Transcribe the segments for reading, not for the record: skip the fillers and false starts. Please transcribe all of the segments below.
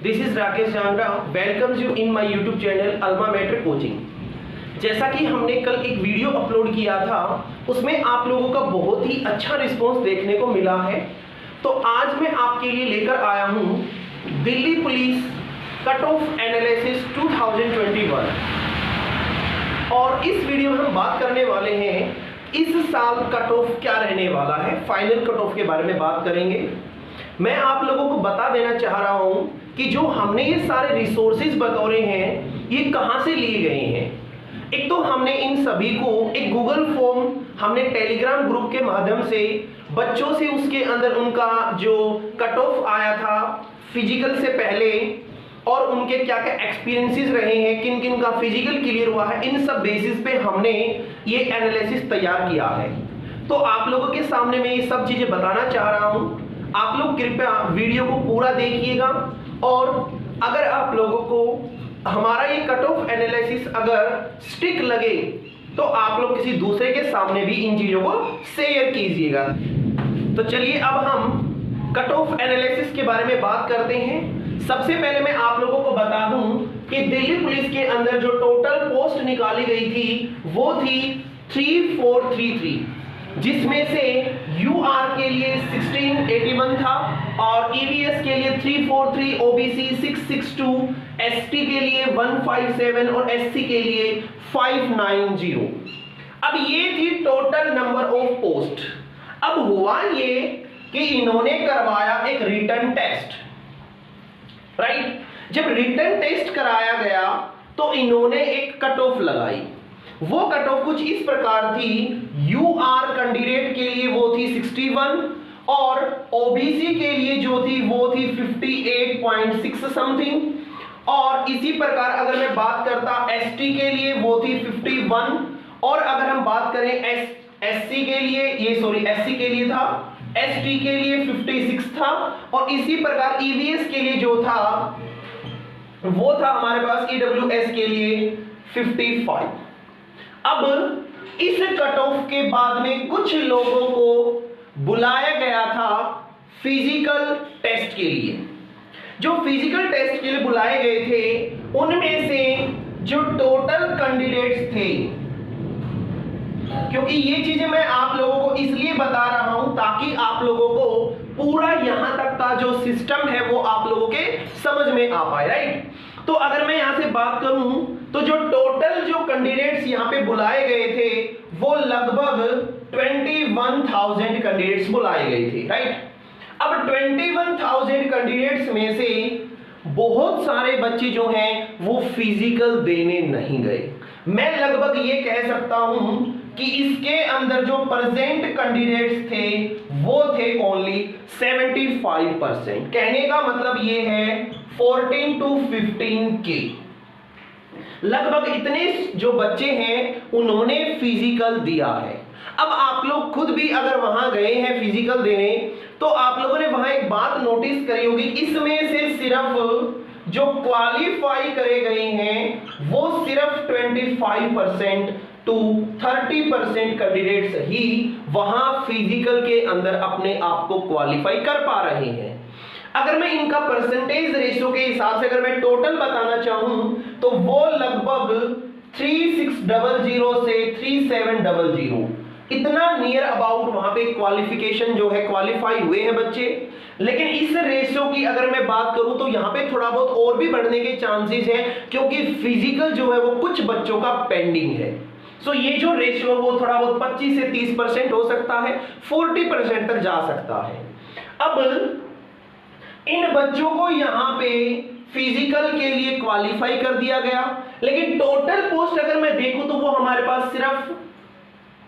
This is Rakesh Jangra, welcomes you in my YouTube channel Alma Matric coaching. जैसा कि हमने कल एक वीडियो अपलोड किया था, उसमें आप लोगों का बहुत ही अच्छा रिस्पांस देखने को मिला है। तो आज मैं आपके लिए लेकर आया हूं Delhi police cut off analysis 2021। और इस वीडियो में हम बात करने वाले हैं इस साल कट ऑफ क्या रहने वाला है, फाइनल कट ऑफ के बारे में बात करेंगे। मैं आप लोगों को बता देना चाह रहा हूं कि जो हमने ये सारे रिसोर्सेज बतौरे हैं ये कहां से लिए गए हैं। एक तो हमने इन सभी को एक गूगल फॉर्म हमने टेलीग्राम ग्रुप के माध्यम से बच्चों से उसके अंदर उनका जो कट ऑफ आया था फिजिकल से पहले और उनके क्या क्या एक्सपीरियंसेस रहे हैं, किन किन का फिजिकल क्लियर हुआ है, इन सब बेसिस पे हमने ये एनालिसिस तैयार किया है। तो आप लोगों के सामने मैं ये सब चीजें बताना चाह रहा हूं। आप लोग कृपया वीडियो को पूरा देखिएगा और अगर आप लोगों को हमारा ये कट ऑफ एनालिसिस अगर स्टिक लगे तो आप लोग किसी दूसरे के सामने भी इन चीजों को शेयर कीजिएगा। तो चलिए अब हम कट ऑफ एनालिसिस के बारे में बात करते हैं। सबसे पहले मैं आप लोगों को बता दूं कि दिल्ली पुलिस के अंदर जो टोटल पोस्ट निकाली गई थी वो थी 3433, जिसमें से यूआर के लिए 1681 था और ईवीएस के लिए 343, ओबीसी 662, एसटी के लिए 157 और एससी के लिए 590। अब ये थी टोटल नंबर ऑफ पोस्ट। अब हुआ ये कि इन्होंने करवाया एक रिटन टेस्ट, राइट। जब रिटन टेस्ट कराया गया तो इन्होंने एक कट ऑफ लगाई। वो कट ऑफ कुछ इस प्रकार थी, यूआर कैंडिडेट के लिए वो थी 61 और ओबीसी के लिए जो थी वो थी 58.6 समथिंग, और इसी प्रकार अगर मैं बात करता एसटी के लिए वो थी 51, और अगर हम बात करें एससी के लिए एससी के लिए था, एसटी के लिए 56 था, और इसी प्रकार ईवीएस के लिए जो था वो था हमारे पास ईडब्ल्यूएस के लिए 55। अब इस कट ऑफ के बाद में कुछ लोगों को बुलाया गया था फिजिकल टेस्ट के लिए। जो फिजिकल टेस्ट के लिए बुलाए गए थे उनमें से जो टोटल कैंडिडेट्स थे, क्योंकि ये चीजें मैं आप लोगों को इसलिए बता रहा हूं ताकि आप लोगों को पूरा यहां तक का जो सिस्टम है वो आप लोगों के समझ में आ पाए, राइट। तो अगर मैं यहां से बात करूं तो जो टोटल जो कैंडिडेट्स यहां पे बुलाए गए थे वो लगभग 21,000 कैंडिडेट्स बुलाए गए थे, राइट। अब 21,000 कैंडिडेट्स में से बहुत सारे बच्चे जो हैं वो फिजिकल देने नहीं गए। मैं लगभग ये कह सकता हूं कि इसके अंदर जो प्रेजेंट कैंडिडेट्स थे वो थे ओनली 75%। कहने का मतलब ये है 14 to 15 के लगभग इतने जो बच्चे हैं उन्होंने फिजिकल दिया है। अब आप लोग खुद भी अगर वहां गए हैं फिजिकल देने तो आप लोगों ने वहां एक बात नोटिस करी होगी, इसमें से सिर्फ जो क्वालिफाई करे गए हैं वो सिर्फ 25% to 30% कैंडिडेट्स ही वहां फिजिकल के अंदर अपने आप को क्वालिफाई कर पा रहे हैं। अगर मैं इनका परसेंटेज रेशियो के हिसाब से अगर मैं टोटल बताना चाहूं तो वो लगभग 3600 से 3700 इतना नियर अबाउट वहां पे क्वालिफिकेशन जो है क्वालिफाई हुए हैं बच्चे। लेकिन इस रेशियो की अगर मैं बात करूं तो यहां पे थोड़ा बहुत और भी बढ़ने के चांसेस हैं, क्योंकि फिजिकल जो है वो कुछ बच्चों का पेंडिंग है। सो ये जो रेशियो वो थोड़ा बहुत 25 से 30% हो सकता है, 40% तक जा सकता है। अब इन बच्चों को यहां पे फिजिकल के लिए क्वालिफाई कर दिया गया, लेकिन टोटल पोस्ट अगर मैं देखूं तो वो हमारे पास सिर्फ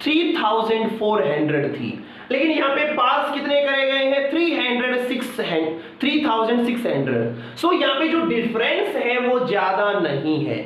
3400 थी, लेकिन यहां पे पास कितने करे गए हैं 3600। सो यहां पे जो डिफरेंस है वो ज्यादा नहीं है।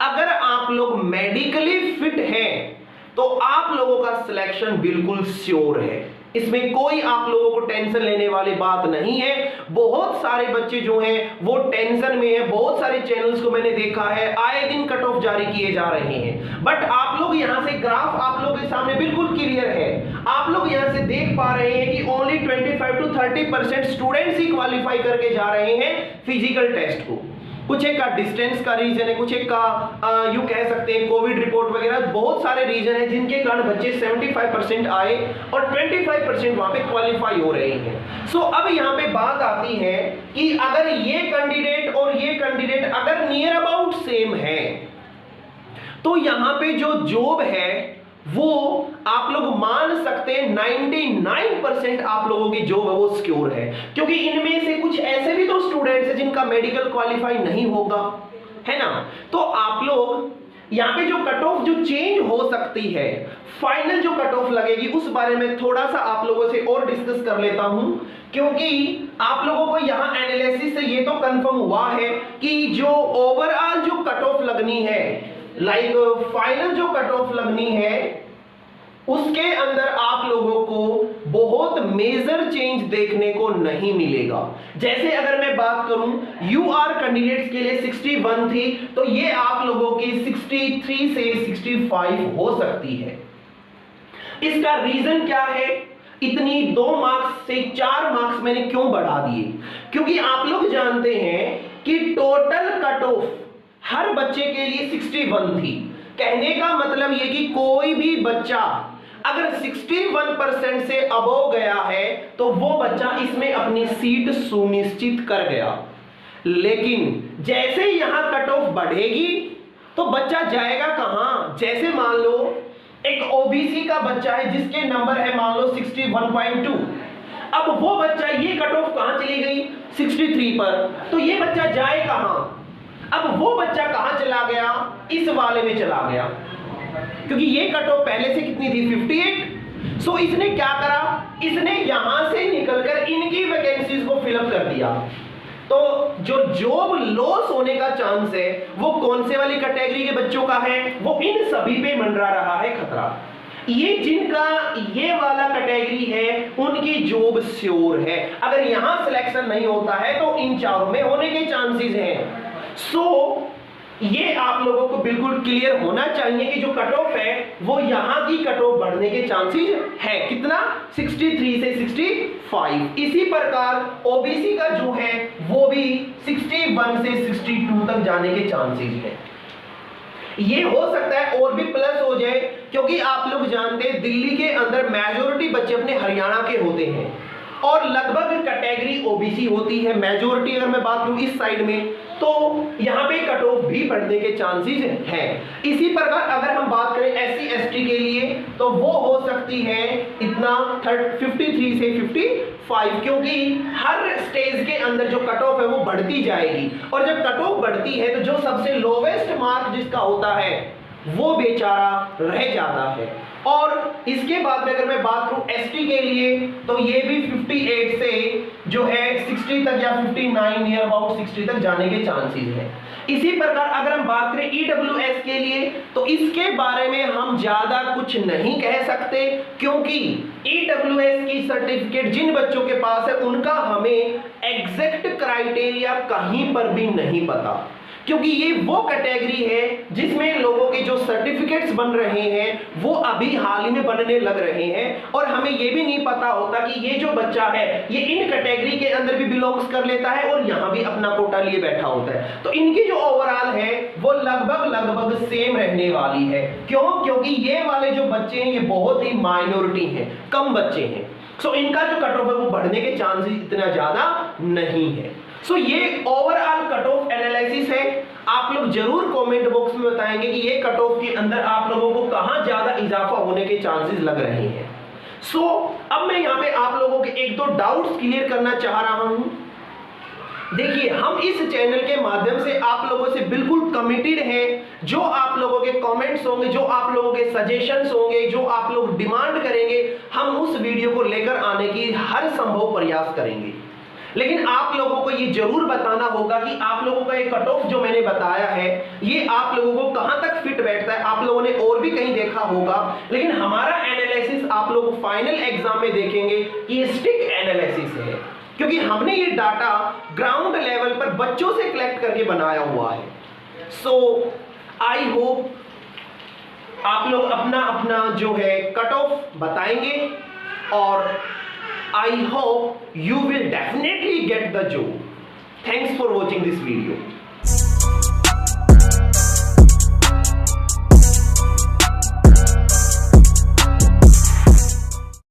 अगर आप लोग मेडिकली फिट हैं तो आप लोगों का सिलेक्शन बिल्कुल श्योर है, इसमें कोई आप लोगों को टेंशन लेने वाली बात नहीं है। बहुत सारे बच्चे जो हैं वो टेंशन में है, बहुत सारे चैनल्स को मैंने देखा है आए दिन कट ऑफ जारी किए जा रहे हैं, बट आप लोग यहां से ग्राफ आप लोगों के सामने बिल्कुल क्लियर है। आप लोग यहां से देख पा रहे हैं कि only 25 to 30% students he qualify करके जा रहे हैं फिजिकल टेस्ट को। कुछ एक का डिस्टेंस का रीजन है, कुछ एक का यू कह सकते हैं कोविड रिपोर्ट वगैरह, बहुत सारे रीजन है जिनके कारण बच्चे 75% आए और 25% वहां पे क्वालिफाई हो रहे हैं। सो अब यहाँ पे बात आती है कि अगर ये कैंडिडेट और ये कैंडिडेट अगर नियर अबाउट सेम है तो यहाँ पे जो जॉब है वो आप लोग मान सकते हैं 99% आप लोगों की जॉब है वो सिक्योर है, क्योंकि इनमें से कुछ ऐसे भी तो स्टूडेंट्स हैं जिनका मेडिकल क्वालिफाई नहीं होगा, है ना। तो आप लोग यहाँ पे जो कट ऑफ जो चेंज हो सकती है, फाइनल जो कट ऑफ लगेगी उस बारे में थोड़ा सा आप लोगों से और डिस्कस कर लेता हूं, क्योंकि आप लोगों को यहाँ एनालिसिस से ये तो कंफर्म हुआ है कि जो ओवरऑल जो कट ऑफ लगनी है, लाइक फाइनल जो कट ऑफ लगनी है उसके अंदर आप लोगों को बहुत मेजर चेंज देखने को नहीं मिलेगा। जैसे अगर मैं बात करूं यूआर कैंडिडेट्स के लिए 61 थी तो ये आप लोगों की 63 से 65 हो सकती है। इसका रीजन क्या है, इतनी 2 मार्क्स से 4 मार्क्स मैंने क्यों बढ़ा दिए, क्योंकि आप लोग जानते हैं कि टोटल कट ऑफ हर बच्चे के लिए 61 थी। कहने का मतलब ये कि कोई भी बच्चा अगर 61% से अबव गया है तो वो बच्चा इसमें अपनी सीट सुनिश्चित कर गया। लेकिन जैसे यहां कट ऑफ बढ़ेगी तो बच्चा जाएगा कहां, जैसे मान लो एक ओबीसी का बच्चा है जिसके नंबर है मान लो 61.2, अब वो बच्चा ये कट ऑफ कहां चली गई 63 पर, तो ये बच्चा जाए कहां, अब वो बच्चा कहां चला गया, इस वाले में चला गया, क्योंकि ये कट ऑफ पहले से कितनी थी 58। सो इसने क्या करा, इसने यहां से निकलकर इनकी वैकेंसीज को फिलअप कर दिया। तो जो जॉब लॉस होने का चांस है वो कौन से वाली कैटेगरी के बच्चों का है, वो इन सभी पे मंडरा रहा है खतरा। ये जिनका ये वाला कैटेगरी है उनकी जॉब श्योर है, अगर यहां सिलेक्शन नहीं होता है तो इन चारों में होने के चांसेस हैं। सो ये आप लोगों को बिल्कुल क्लियर होना चाहिए कि जो कट ऑफ है वो यहां की कट ऑफ बढ़ने के चांसेस है, कितना 63 से 65। इसी प्रकार ओबीसी का जो है वो भी 61 से 62 तक जाने के चांसेस है। ये हो सकता है और भी प्लस हो जाए, क्योंकि आप लोग जानते हैं दिल्ली के अंदर मेजॉरिटी बच्चे अपने हरियाणा के होते हैं और लगभग कैटेगरी ओबीसी होती है मेजॉरिटी। अगर मैं बात करूं इस साइड में तो यहां पे कट ऑफ भी बढ़ने के चांसेस हैं। इसी प्रकार अगर हम बात करें एससी एसटी के लिए तो वो हो सकती है इतना 53 से 55, क्योंकि हर स्टेज के अंदर जो कट ऑफ है वो बढ़ती जाएगी, और जब कट ऑफ बढ़ती है तो जो सबसे लोवेस्ट मार्क जिसका होता है वो बेचारा रह जाता है। और इसके बाद में अगर मैं बात करूं एसटी के लिए तो ये भी 58 से जो है 60 तक या 59 नियर अबाउट 60 तक जाने के चांसेस हैं। इसी प्रकार अगर हम बात करें ईडब्ल्यूएस के लिए तो इसके बारे में हम ज्यादा कुछ नहीं कह सकते, क्योंकि ईडब्ल्यूएस की सर्टिफिकेट जिन बच्चों के पास है उनका हमें एग्जैक्ट क्राइटेरिया कहीं पर भी नहीं पता, क्योंकि ये वो कैटेगरी है जिसमें लोगों के जो सर्टिफिकेट्स बन रहे हैं वो अभी हाल ही में बनने लग रहे हैं, और हमें ये भी नहीं पता होता कि ये जो बच्चा है ये इन कैटेगरी के अंदर भी बिलोंग्स कर लेता है और यहाँ भी अपना कोटा लिए बैठा होता है। तो इनकी जो ओवरऑल है वो लगभग सेम रहने वाली है। क्यों, क्योंकि ये वाले जो बच्चे हैं ये बहुत ही माइनॉरिटी हैं, कम बच्चे हैं। सो इनका जो कट ऑफ है वो बढ़ने के चांसेस इतना ज्यादा नहीं है। सो ये ओवरऑल कट ऑफ एनालिसिस है। आप लोग जरूर कमेंट बॉक्स में बताएंगे कि ये कट ऑफ के अंदर आप लोगों को कहां ज्यादा इजाफा होने के चांसेस लग रहे हैं। सो अब मैं यहां पे आप लोगों के एक दो डाउट्स क्लियर करना चाह रहा हूं। देखिए, हम इस चैनल के माध्यम से आप लोगों से बिल्कुल कमिटेड हैं। जो आप लोगों के कमेंट्स होंगे, जो आप लोगों के सजेशंस होंगे, जो आप लोग डिमांड करेंगे, हम उस वीडियो को लेकर आने की हर संभव प्रयास करेंगे। लेकिन आप लोगों को ये जरूर बताना होगा कि आप लोगों का ये कट ऑफ जो मैंने बताया है ये आप लोगों को कहां तक फिट बैठता है। आप लोगों ने और भी कहीं देखा होगा, लेकिन हमारा एनालिसिस आप लोग फाइनल एग्जाम में देखेंगे कि ये स्टिक एनालिसिस है, क्योंकि हमने ये डाटा ग्राउंड लेवल पर बच्चों से कलेक्ट करके बनाया हुआ है। सो आई होप आप लोग अपना अपना जो है कट ऑफ बताएंगे और I hope you will definitely get the job. Thanks for watching this video.